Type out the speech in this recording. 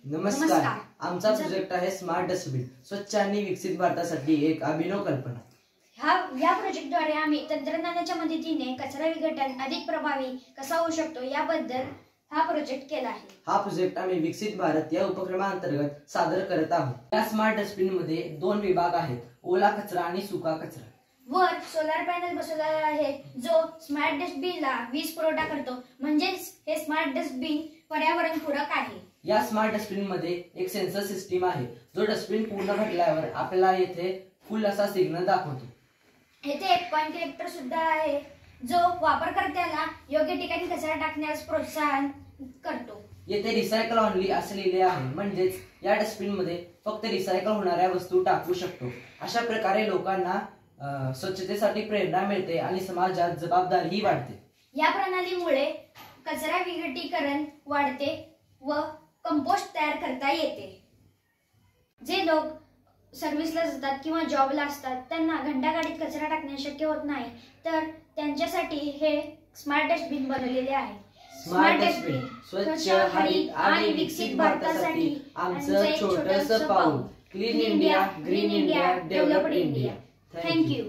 नमस्कार. आमचा प्रोजेक्ट आहे स्मार्ट डस्टबिन, स्वच्छ आणि विकसित भारतासाठी एक अभिनव कल्पना. या प्रोजेक्टद्वारे आम्ही तंत्रज्ञानाच्या मदतीने कचरा विघटन अधिक प्रभावी कसा होऊ शकतो याबद्दल हा प्रोजेक्ट केला आहे. हा प्रोजेक्ट आम्ही विकसित भारत या उपक्रमांतर्गत सादर करत आहोत. या स्मार्ट डस्टबिन मध्ये 2 विभाग आहेत, ओला कचरा आणि सुका कचरा. वर सोलर पॅनल बसवलेला आहे जो स्मार्ट डस्टबिनला वीज पुरवठा करतो, म्हणजेच हे स्मार्ट डस्टबिन पर्यावरण पूरक आहे. या स्मार्ट डस्टबिन मध्ये एक सेन्सर सिस्टीम आहे जो डस्टबिन पूर्ण भरल्यावर आपल्याला येथे फुल असा सिग्नल दाखवतो. येथे एक पॉइंट कलेक्टर सुद्धा आहे जो वापरकर्त्याला योग्य ठिकाणी कचरा टाकण्यास प्रोत्साहन करतो. येथे रिसायकल ऑनली असे लिहिले आहे, म्हणजेच या डस्टबिन मध्ये फक्त रिसायकल होणाऱ्या वस्तू टाकू शकतो. अशा प्रकारे लोकांना स्वच्छतेसाठी प्रेरणा मिळते आणि समाजात जबाबदारीही वाढते. या प्रणालीमुळे कचरा विघटीकरण वाढते व कंपोस्ट तयार करता येते. जे लोक सर्व्हिसला जातात किंवा जॉबला असतात त्यांना घंटागाडीत कचरा टाकणे शक्य होत नाही, तर त्यांच्यासाठी हे स्मार्ट डस्टबिन बनवलेले आहे. स्मार्ट डस्टबिन स्वच्छ, हरित आणि विकसित भारतासाठी आमचं छोटंसं पाऊल. Clean India, green India, developed India. Thank you.